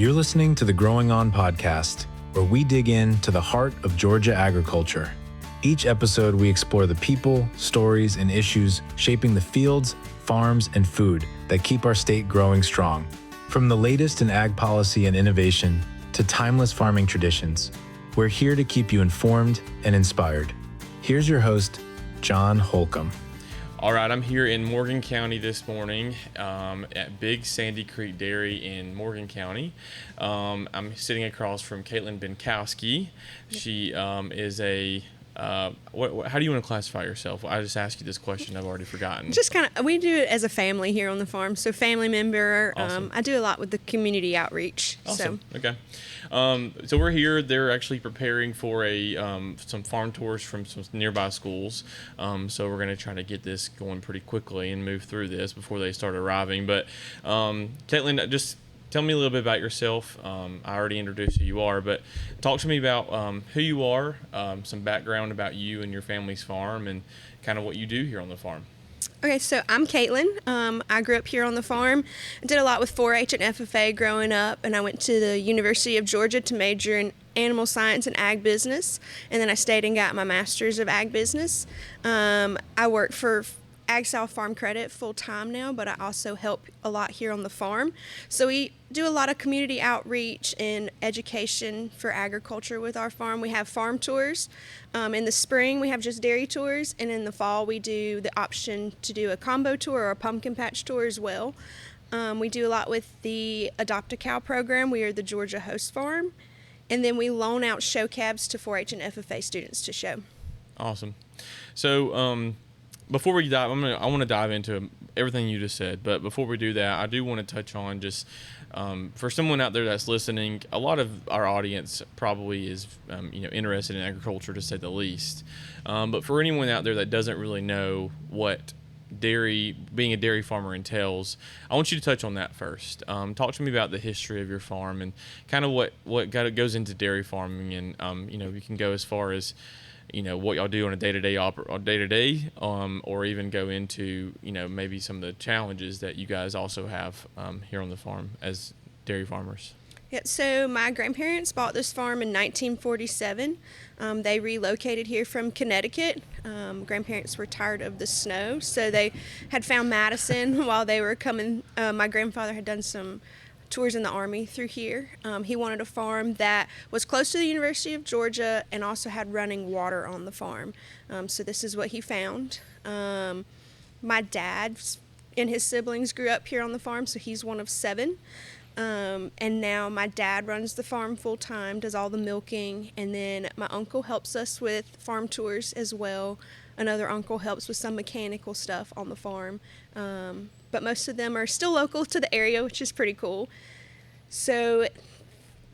You're listening to the Growing On podcast, where we dig into the heart of Georgia agriculture. Each episode, we explore the people, stories, and issues shaping the fields, farms, and food that keep our state growing strong. From the latest in ag policy and innovation to timeless farming traditions, we're here to keep you informed and inspired. Here's your host, John Holcomb. All right, I'm here in Morgan County this morning at Big Sandy Creek Dairy in Morgan County. I'm sitting across from Katelin Benkoski. She is a how do you want to classify yourself? I just asked you this question. I've already forgotten. Just kind of, we do it as a family here on the farm. So family member. Awesome. I do a lot with the community outreach. Awesome. So. Okay. So we're here. They're actually preparing for some farm tours from some nearby schools. So we're going to try to get this going pretty quickly and move through this before they start arriving. But Katelin, just tell me a little bit about yourself. I already introduced who you are, but talk to me about who you are, some background about you and your family's farm, and kind of what you do here on the farm. Okay, so I'm Katelin. I grew up here on the farm. I did a lot with 4-H and FFA growing up, and I went to the University of Georgia to major in animal science and ag business, and then I stayed and got my master's of ag business. I work for Ag South Farm Credit full time now, but I also help a lot here on the farm. So we do a lot of community outreach and education for agriculture with our farm. We have farm tours. In the spring, we have just dairy tours, and in the fall, we do the option to do a combo tour or a pumpkin patch tour as well. We do a lot with the Adopt a Cow program. We are the Georgia host farm, and then we loan out show cabs to 4-H and FFA students to show. Awesome. So, before we dive, I want to dive into everything you just said, but before we do that, I do want to touch on just for someone out there that's listening. A lot of our audience probably is interested in agriculture, to say the least. But for anyone out there that doesn't really know what being a dairy farmer entails, I want you to touch on that first. Talk to me about the history of your farm and kind of what goes into dairy farming, and you can go as far as what y'all do on a day-to-day or even go into maybe some of the challenges that you guys also have here on the farm as dairy farmers. Yeah, so my grandparents bought this farm in 1947. They relocated here from Connecticut. Grandparents were tired of the snow, so they had found Madison while they were coming. My grandfather had done some tours in the Army through here. He wanted a farm that was close to the University of Georgia and also had running water on the farm. So this is what he found. My dad and his siblings grew up here on the farm, so he's one of 7. And now my dad runs the farm full time, does all the milking, and then my uncle helps us with farm tours as well. Another uncle helps with some mechanical stuff on the farm. But most of them are still local to the area, which is pretty cool. So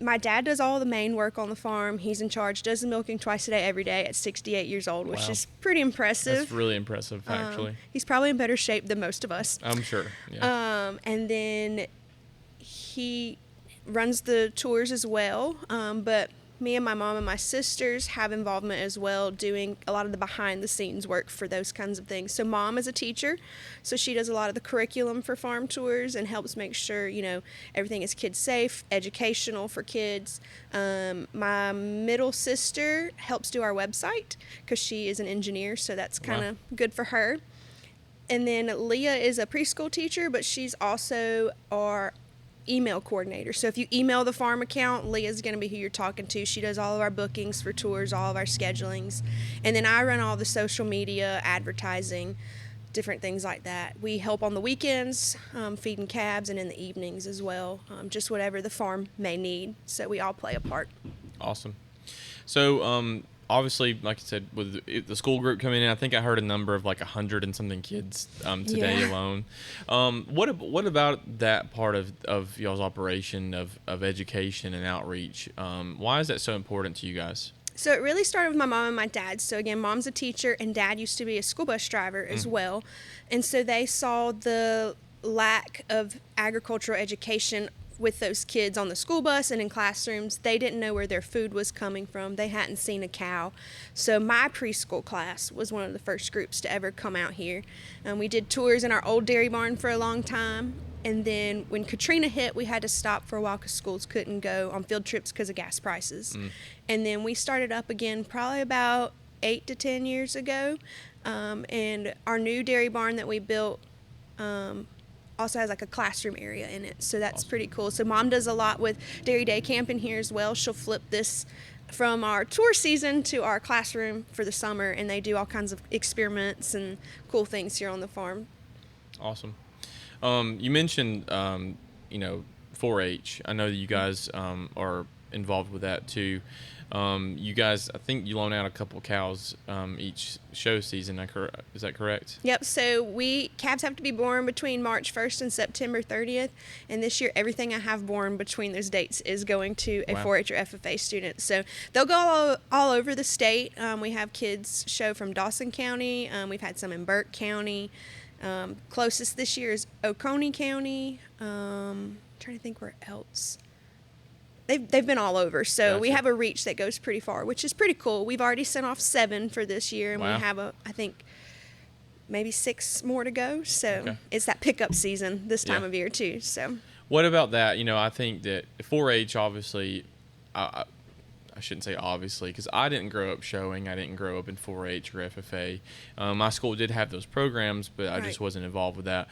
my dad does all the main work on the farm. He's in charge, does the milking twice a day, every day at 68 years old, which is pretty impressive. That's really impressive, actually. He's probably in better shape than most of us. I'm sure, yeah. And then he runs the tours as well, but me and my mom and my sisters have involvement as well, doing a lot of the behind-the-scenes work for those kinds of things. So mom is a teacher, so she does a lot of the curriculum for farm tours and helps make sure, everything is kid-safe, educational for kids. My middle sister helps do our website because she is an engineer, so that's kind of good for her. And then Leah is a preschool teacher, but she's also our email coordinator. So if you email the farm account, Leah's going to be who you're talking to. She does all of our bookings for tours, all of our schedulings. And then I run all the social media, advertising, different things like that. We help on the weekends, feeding calves, and in the evenings as well, just whatever the farm may need. So we all play a part. Awesome. So obviously, like I said, with the school group coming in, I think I heard a number of like 100 and something kids today alone. What about that part of y'all's operation of education and outreach? Why is that so important to you guys? So it really started with my mom and my dad. So again, mom's a teacher and dad used to be a school bus driver as well. And so they saw the lack of agricultural education with those kids on the school bus and in classrooms. They didn't know where their food was coming from. They hadn't seen a cow. So my preschool class was one of the first groups to ever come out here. We did tours in our old dairy barn for a long time. And then when Katrina hit, we had to stop for a while because schools couldn't go on field trips because of gas prices. And then we started up again probably about 8 to 10 years ago. And our new dairy barn that we built also has like a classroom area in it. So that's pretty cool. So Mom does a lot with Dairy Day Camp in here as well. She'll flip this from our tour season to our classroom for the summer, and they do all kinds of experiments and cool things here on the farm. Awesome. You mentioned, 4-H. I know that you guys are involved with that too. You guys, I think you loan out a couple cows each show season. Is that correct? Yep. So calves have to be born between March 1st and September 30th. And this year, everything I have born between those dates is going to a 4-H or FFA student. So they'll go all over the state. We have kids show from Dawson County. We've had some in Burke County. Closest this year is Oconee County. Trying to think where else. They've been all over, so Gotcha. We have a reach that goes pretty far, which is pretty cool. We've already sent off 7 for this year, and Wow. we have I think maybe 6 more to go. So It's that pickup season this time of year too. So what about that? I think that 4-H, obviously, I shouldn't say obviously, because I didn't grow up showing. I didn't grow up in 4-H or FFA. My school did have those programs, but I just wasn't involved with that.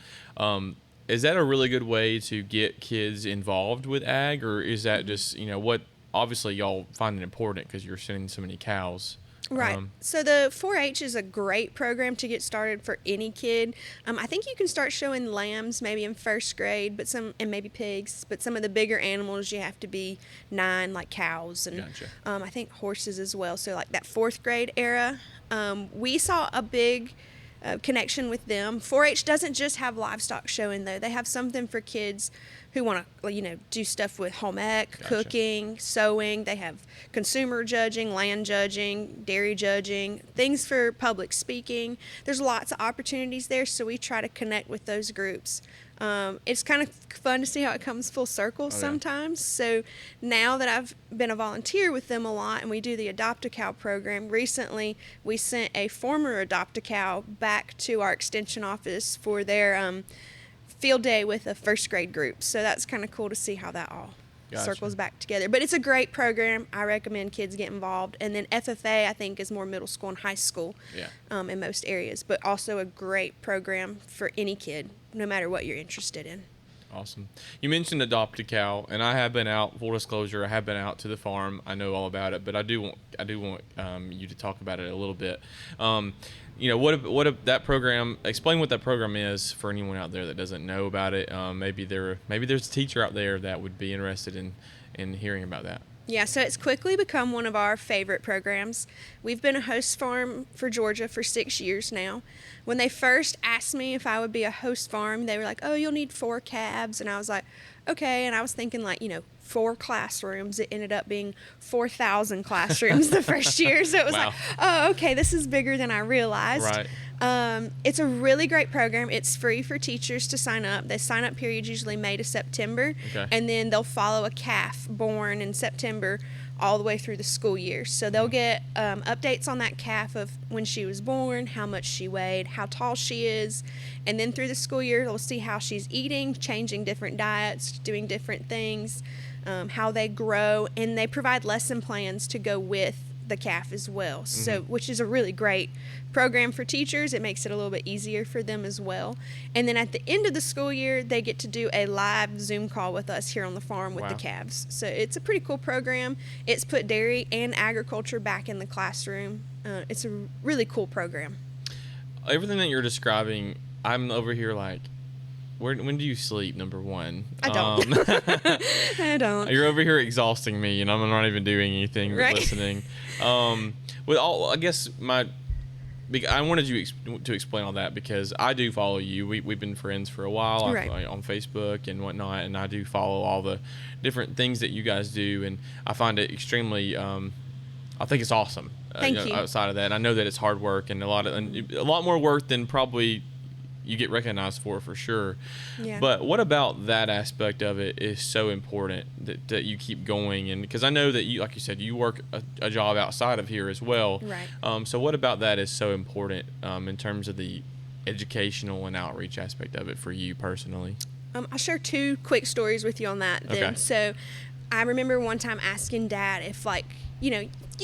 Is that a really good way to get kids involved with ag, or is that just, what obviously y'all find it important because you're sending so many cows? Right. So the 4-H is a great program to get started for any kid. I think you can start showing lambs maybe in first grade, and maybe pigs. But some of the bigger animals you have to be 9, like cows, and Gotcha. I think horses as well. So like that 4th grade era, we saw a big connection with them. 4-H doesn't just have livestock showing though. They have something for kids who want to, do stuff with home ec, cooking, sewing. They have consumer judging, land judging, dairy judging, things for public speaking. There's lots of opportunities there, so we try to connect with those groups. It's kind of fun to see how it comes full circle sometimes. So now that I've been a volunteer with them a lot and we do the Adopt-A-Cow program, recently we sent a former Adopt-A-Cow back to our extension office for their field day with a first grade group. So that's kind of cool to see how that all circles back together. But it's a great program. I recommend kids get involved. And then FFA, I think, is more middle school and high school in most areas, but also a great program for any kid, no matter what you're interested in. Awesome. You mentioned Adopt-A-Cow, and I have been out. Full disclosure, I have been out to the farm. I know all about it, but I do want you to talk about it a little bit. That program? Explain what that program is for anyone out there that doesn't know about it. Maybe there's a teacher out there that would be interested in hearing about that. Yeah, so it's quickly become one of our favorite programs. We've been a host farm for Georgia for 6 years now. When they first asked me if I would be a host farm, they were like, "Oh, you'll need 4 calves." And I was like, okay. And I was thinking 4 classrooms. It ended up being 4,000 classrooms the first year. So it was like, oh, okay, this is bigger than I realized. Right. It's a really great program. It's free for teachers to sign up. The sign up period is usually May to September. Okay. And then they'll follow a calf born in September all the way through the school year. So they'll get updates on that calf of when she was born, how much she weighed, how tall she is. And then through the school year, they'll see how she's eating, changing different diets, doing different things, how they grow. And they provide lesson plans to go with the calf as well. So, which is a really great program for teachers. It makes it a little bit easier for them as well. And then at the end of the school year, they get to do a live Zoom call with us here on the farm with the calves. So it's a pretty cool program. It's put dairy and agriculture back in the classroom. It's a really cool program. Everything that you're describing, I'm over here like, when do you sleep, number one? I don't. I don't. You're over here exhausting me, and I'm not even doing anything but listening. I guess I wanted you to explain all that because I do follow you. We've been friends for a while on Facebook and whatnot, and I do follow all the different things that you guys do, and I find it extremely. I think it's awesome. Thank you. Outside of that, and I know that it's hard work and a lot more work than probably you get recognized for sure. Yeah. But what about that aspect of it is so important that you keep going? And because I know that you, like you said, you work a job outside of here as well. Right. So what about that is so important in terms of the educational and outreach aspect of it for you personally? I'll share 2 quick stories with you on that then. Okay. So I remember one time asking Dad if, like,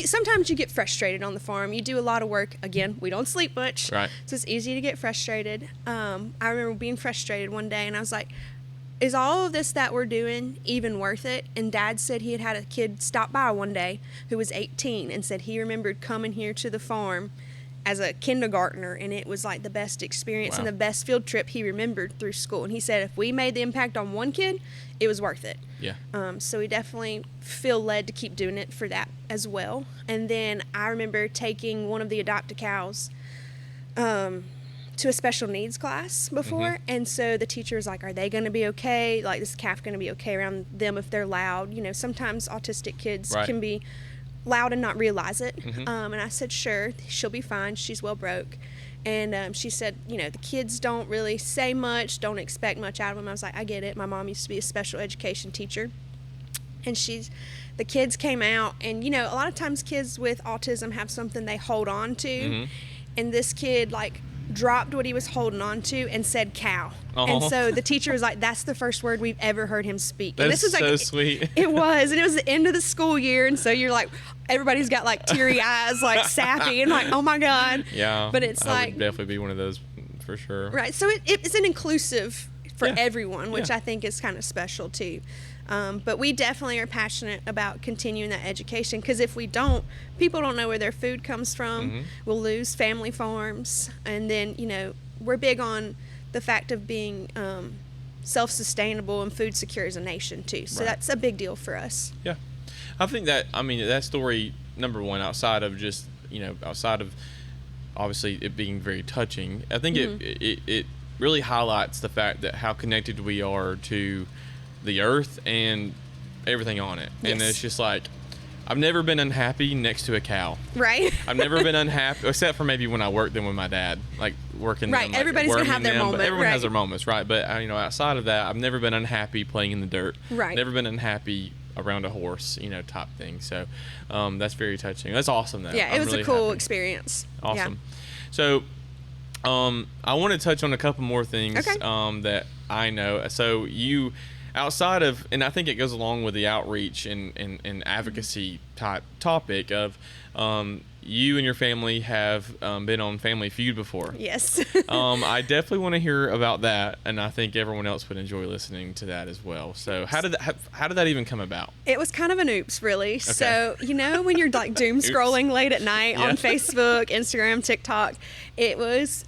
sometimes you get frustrated on the farm. You do a lot of work. Again, we don't sleep much. Right. So it's easy to get frustrated. I remember being frustrated one day, and I was like, is all of this that we're doing even worth it? And Dad said he had a kid stop by one day who was 18 and said he remembered coming here to the farm as a kindergartner, and it was like the best experience and the best field trip he remembered through school. And he said if we made the impact on one kid, it was worth it. Yeah. So we definitely feel led to keep doing it for that as well. And then I remember taking one of the adopt-a-cows to a special needs class before, and so the teacher was like, are they going to be okay? Like, this calf going to be okay around them if they're loud? Sometimes autistic kids can be loud and not realize it. And I said, sure, she'll be fine. She's well broke. And she said, the kids don't really say much, don't expect much out of them. I was like, I get it. My mom used to be a special education teacher. And the kids came out, and, a lot of times kids with autism have something they hold on to. And this kid, like, dropped what he was holding on to and said cow. And so the teacher was like, that's the first word we've ever heard him speak. That's and this was so like, sweet. It was. And it was the end of the school year. And so you're like, everybody's got like teary eyes, like sappy, and like, oh my God. Yeah. But it's I would definitely be one of those for sure. Right. So it's an inclusive for everyone, which I think is kind of special too. But we definitely are passionate about continuing that education, because if we don't, people don't know where their food comes from. We'll lose family farms. And then, we're big on the fact of being self-sustainable and food secure as a nation too. So that's a big deal for us. Yeah. I think that story, number one, outside of just, outside of obviously it being very touching, I think it really highlights the fact that how connected we are to the earth and everything on it. And it's just like, I've never been unhappy next to a cow. Right. I've never been unhappy, except for maybe when I worked them with my dad, like working them. Like Everybody's going to have their moment. Everyone has their moments, right? But, outside of that, I've never been unhappy playing in the dirt. Right. Never been unhappy around a horse, type thing. So that's very touching. That's awesome, though. Yeah, it was really a cool experience. Awesome. Yeah. So I want to touch on a couple more things that I know. So you... outside of, and I think it goes along with the outreach and advocacy type topic of, you and your family have been on Family Feud before. Yes. I definitely want to hear about that, and I think everyone else would enjoy listening to that as well. So how did that even come about? It was kind of an oops, really. Okay. So, when you're like doom scrolling late at night on Facebook, Instagram, TikTok, it was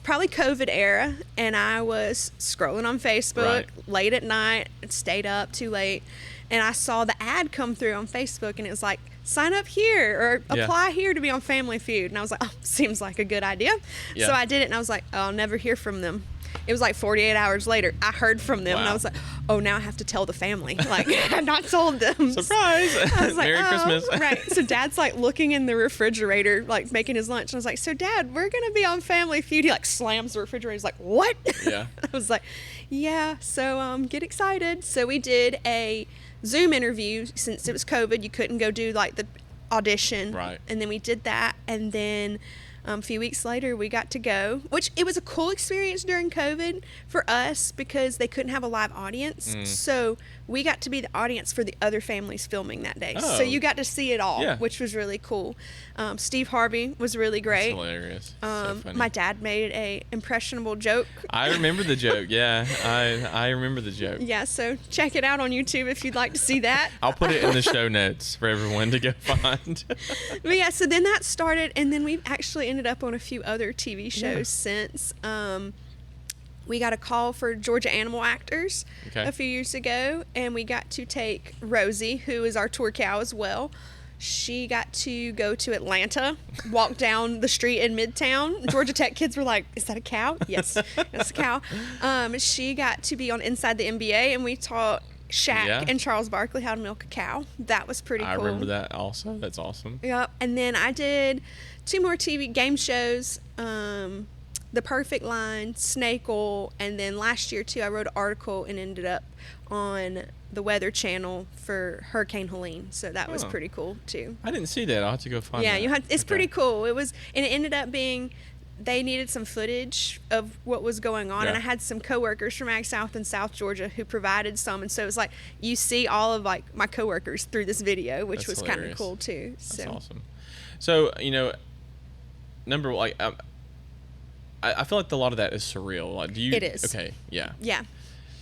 probably COVID era, and I was scrolling on Facebook late at night, stayed up too late, and I saw the ad come through on Facebook, and it was like, sign up here or apply here to be on Family Feud. And I was like, oh, seems like a good idea. Yeah. So I did it, and I was like, oh, I'll never hear from them. It was like 48 hours later, I heard from them, and I was like, oh, now I have to tell the family. Like, I had not told them. Surprise! I was like, Merry Christmas. Right. So Dad's like looking in the refrigerator, like making his lunch. And I was like, so Dad, we're going to be on Family Feud. He like slams the refrigerator. He's like, what? Yeah. I was like, yeah. So get excited. So we did a Zoom interview. Since it was COVID, you couldn't go do like the audition. Right. And then we did that. And then a few weeks later, we got to go, which it was a cool experience during COVID for us because they couldn't have a live audience. So we got to be the audience for the other families filming that day. So you got to see it all, which was really cool. Steve Harvey was really great. That's hilarious. So funny. My dad made a impressionable joke. I remember the joke. Yeah, I remember the joke. Yeah, so check it out on YouTube if you'd like to see that. I'll put it in the show notes for everyone to go find. But yeah, so then that started, and then we've actually ended up on a few other TV shows since. We got a call for Georgia Animal Actors a few years ago, and we got to take Rosie, who is our tour cow as well. She got to go to Atlanta, walk down the street in Midtown. Georgia Tech kids were like, is that a cow? Yes, that's a cow. She got to be on Inside the NBA, and we taught Shaq and Charles Barkley how to milk a cow. That was pretty cool. I remember that also. That's awesome. Yep. And then I did 2 more TV game shows, The Perfect Line, Snake Oil, and then last year too I wrote an article and ended up on the Weather Channel for Hurricane Helene, so that was pretty cool too. I didn't see that. I'll have to go find that. Yeah, it's pretty cool. It was, and it ended up being they needed some footage of what was going on, and I had some coworkers from Ag South and South Georgia who provided some, and so it was like you see all of like my coworkers through this video, which was kind of cool too. That's awesome. So number like I feel like a lot of that is surreal. Like, do you? It is. Okay. Yeah. Yeah.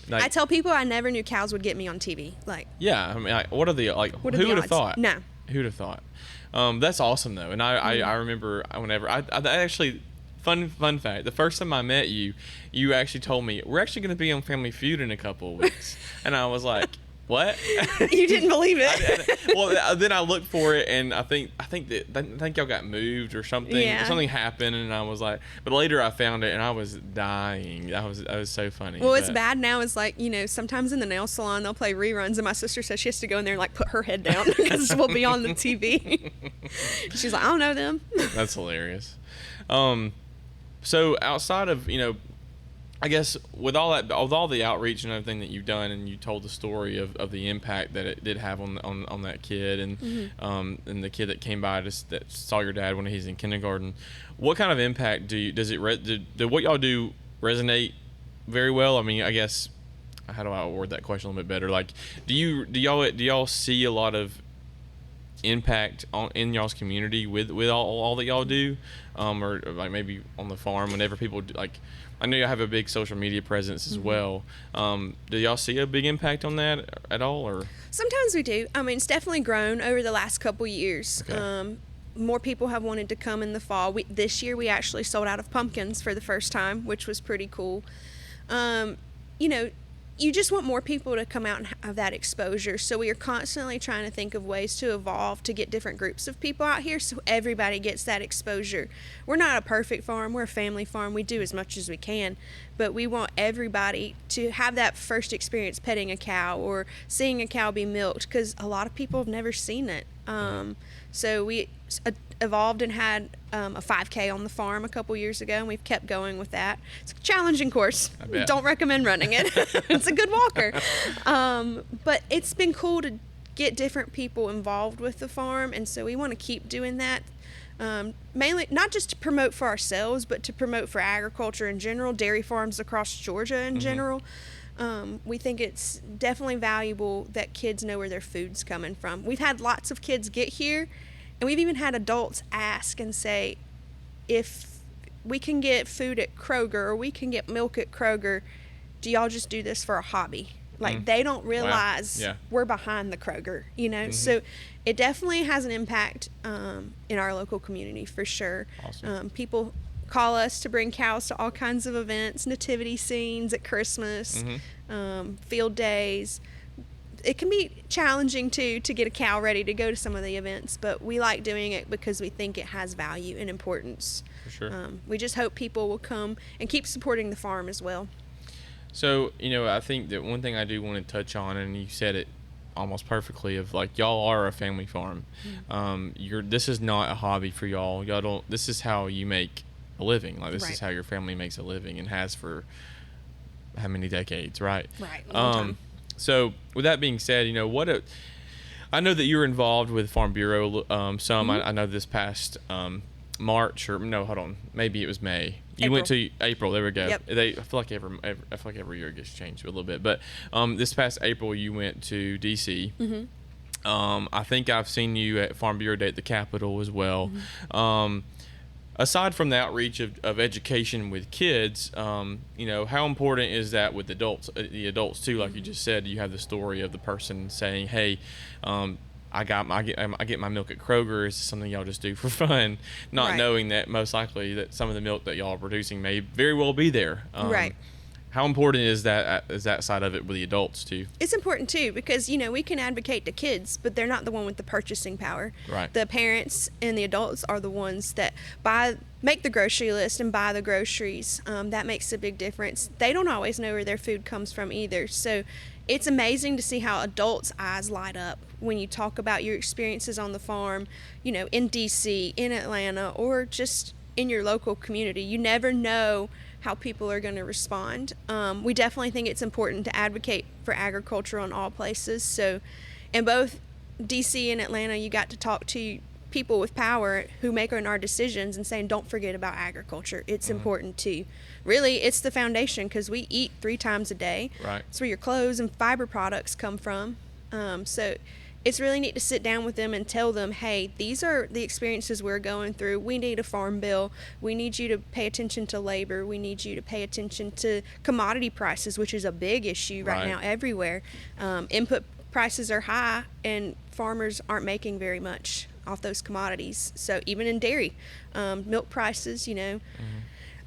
Like, I tell people I never knew cows would get me on TV. Like. Yeah. I mean, what are the like? What are who the would have odds? thought? No. Who'd have thought? That's awesome though, and I remember whenever I actually. Fun fact, the first time I met you, you actually told me, we're actually going to be on Family Feud in a couple of weeks. And I was like, what? You didn't believe it. Well, then I looked for it, and I think y'all got moved or something. Yeah. Something happened, and I was like, but later I found it, and I was dying. That was so funny. Well, it's bad now. It's like, sometimes in the nail salon, they'll play reruns, and my sister says she has to go in there and like put her head down because we'll be on the TV. She's like, I don't know them. That's hilarious. So outside of, I guess with all the outreach and everything that you've done, and you told the story of the impact that it did have on that kid, and and the kid that came by that saw your dad when he's in kindergarten, what kind of impact do what y'all do resonate very well? I mean, I guess, how do I word that question a little bit better? Like, do y'all see a lot of impact in y'all's community with all that y'all do, or like maybe on the farm whenever people do, like, I know you have a big social media presence as well. Do y'all see a big impact on that at all, or? Sometimes we do. I mean, it's definitely grown over the last couple years. Okay. More people have wanted to come in the fall. This year we actually sold out of pumpkins for the first time, which was pretty cool. You just want more people to come out and have that exposure. So we are constantly trying to think of ways to evolve to get different groups of people out here so everybody gets that exposure. We're not a perfect farm. We're a family farm. We do as much as we can. But we want everybody to have that first experience petting a cow or seeing a cow be milked, because a lot of people have never seen it. So we evolved and had a 5K on the farm a couple years ago, and we've kept going with that. It's a challenging course. I bet. Don't recommend running it. It's a good walker. But it's been cool to get different people involved with the farm, and so we want to keep doing that. Mainly not just to promote for ourselves, but to promote for agriculture in general, dairy farms across Georgia in general. We think it's definitely valuable that kids know where their food's coming from. We've had lots of kids get here, and we've even had adults ask and say, if we can get food at Kroger or we can get milk at Kroger, do y'all just do this for a hobby? Like, they don't realize we're behind the Kroger, So it definitely has an impact in our local community for sure. Awesome. People call us to bring cows to all kinds of events, nativity scenes at Christmas, field days. It can be challenging too to get a cow ready to go to some of the events, but we like doing it because we think it has value and importance. For sure. We just hope people will come and keep supporting the farm as well. So, I think that one thing I do want to touch on, and you said it almost perfectly, of like, y'all are a family farm. This is not a hobby for y'all. This is how you make a living. Like, this is how your family makes a living, and has for how many decades, right? Right. Long time. So with that being said, I know that you're involved with Farm Bureau some. I know this past March, or no, hold on, maybe it was May. You went to April. There we go. Yep. I feel like every year it gets changed a little bit, but this past April you went to DC. I think I've seen you at Farm Bureau Day at the Capitol as well. Aside from the outreach of education with kids, how important is that with adults? The adults too, like you just said, you have the story of the person saying, "Hey, I get my milk at Kroger. Is this something y'all just do for fun?" Not knowing that most likely that some of the milk that y'all are producing may very well be there. Right. How important is that side of it with the adults too? It's important too, because we can advocate to kids, but they're not the one with the purchasing power. Right. The parents and the adults are the ones that make the grocery list and buy the groceries. That makes a big difference. They don't always know where their food comes from either. So it's amazing to see how adults' eyes light up when you talk about your experiences on the farm, in DC, in Atlanta, or just in your local community. You never know how people are going to respond. We definitely think it's important to advocate for agriculture on all places. So in both DC and Atlanta, you got to talk to people with power who make our decisions and saying, don't forget about agriculture. It's important too. Really, it's the foundation because we eat 3 times a day. Right. It's where your clothes and fiber products come from. So it's really neat to sit down with them and tell them, hey, these are the experiences we're going through. We need a farm bill. We need you to pay attention to labor. We need you to pay attention to commodity prices, which is a big issue right now everywhere. Input prices are high and farmers aren't making very much off those commodities. So even in dairy, milk prices, you know,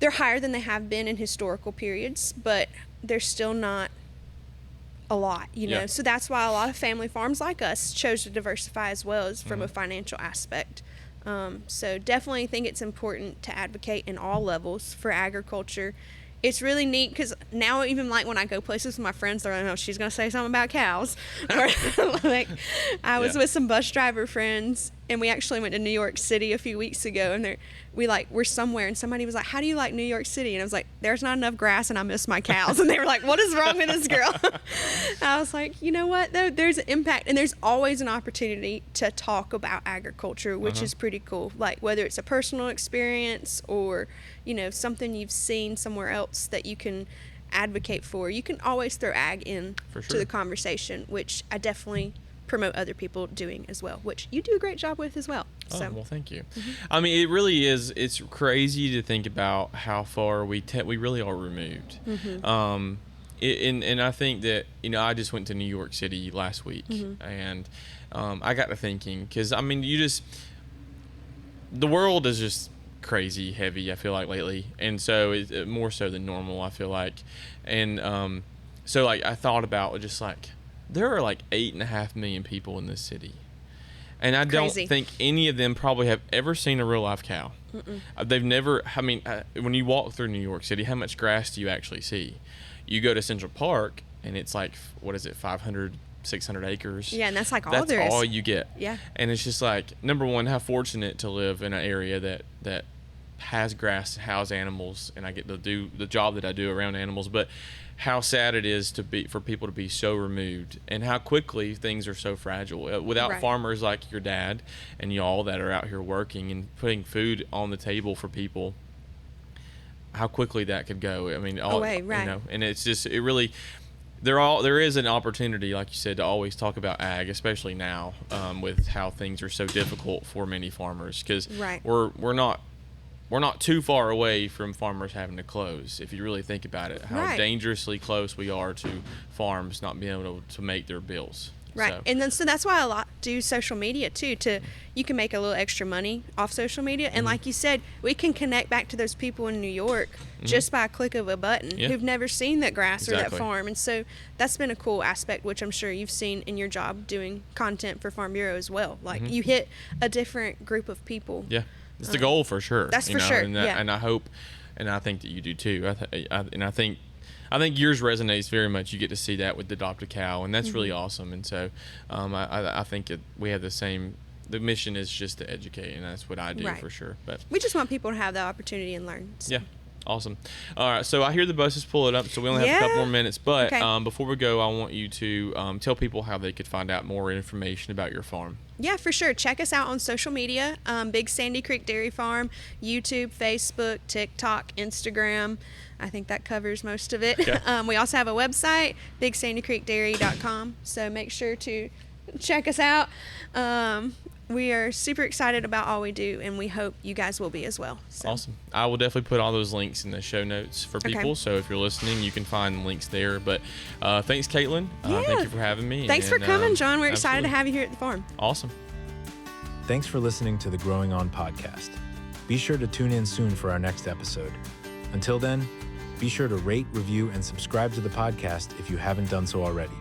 they're higher than they have been in historical periods, but they're still not a lot, you know. So that's why a lot of family farms like us chose to diversify as well as from a financial aspect. So definitely think it's important to advocate in all levels for agriculture. It's really neat because now even like when I go places with my friends, they're like, oh, she's going to say something about cows. Or like I was with some bus driver friends and we actually went to New York City a few weeks ago and we're somewhere and somebody was like, how do you like New York City? And I was like, there's not enough grass and I miss my cows. And they were like, what is wrong with this girl? I was like, you know what though? There's an impact and there's always an opportunity to talk about agriculture, which is pretty cool. Like whether it's a personal experience or, you know, something you've seen somewhere else that you can advocate for. You can always throw ag in to the conversation, which I definitely promote other people doing as well, which you do a great job with as well. Oh, well, thank you. I mean, it really is. It's crazy to think about how far we really are removed. And I think that, you know, I just went to New York City last week, and I got to thinking because I mean, the world is just crazy heavy. I feel like lately, and so it more so than normal. I feel like, and so like I thought about just like. There are like 8.5 million people in this city. And I don't think any of them probably have ever seen a real live cow. They've never, I mean, when you walk through New York City, how much grass do you actually see? You go to Central Park and it's like, what is it, 500, 600 acres? Yeah, and that's like all there is. That's all you get. Yeah. And it's just like, number one, how fortunate to live in an area that has grass to house animals and I get to do the job that I do around animals. But how sad it is for people to be so removed and how quickly things are so fragile without farmers like your dad and y'all that are out here working and putting food on the table for people, how quickly that could go. I mean, you know, and it's just, it really, there is an opportunity, like you said, to always talk about ag, especially now with how things are so difficult for many farmers because we're not too far away from farmers having to close. If you really think about it, how dangerously close we are to farms not being able to make their bills. Right. And then so that's why a lot do social media too. You can make a little extra money off social media. And like you said, we can connect back to those people in New York just by a click of a button who've never seen that grass or that farm. And so that's been a cool aspect, which I'm sure you've seen in your job doing content for Farm Bureau as well. Like you hit a different group of people. Yeah. It's the goal for sure. That's for sure. And I hope, and I think that you do too. I think yours resonates very much. You get to see that with the Adopt a Cow, and that's really awesome. And so, I think we have the same. The mission is just to educate, and that's what I do for sure. But we just want people to have the opportunity and learn. So. Yeah. Awesome. All right. So I hear the buses pull it up, so we only have a couple more minutes. But before we go, I want you to tell people how they could find out more information about your farm. Yeah, for sure. Check us out on social media, Big Sandy Creek Dairy Farm, YouTube, Facebook, TikTok, Instagram. I think that covers most of it. Okay. We also have a website, bigsandycreekdairy.com. So make sure to check us out. We are super excited about all we do, and we hope you guys will be as well. So. Awesome. I will definitely put all those links in the show notes for people. So if you're listening, you can find links there. But thanks, Katelin. Thank you for having me. Thanks for coming, John. We're excited to have you here at the farm. Awesome. Thanks for listening to the Growing On podcast. Be sure to tune in soon for our next episode. Until then, be sure to rate, review, and subscribe to the podcast if you haven't done so already.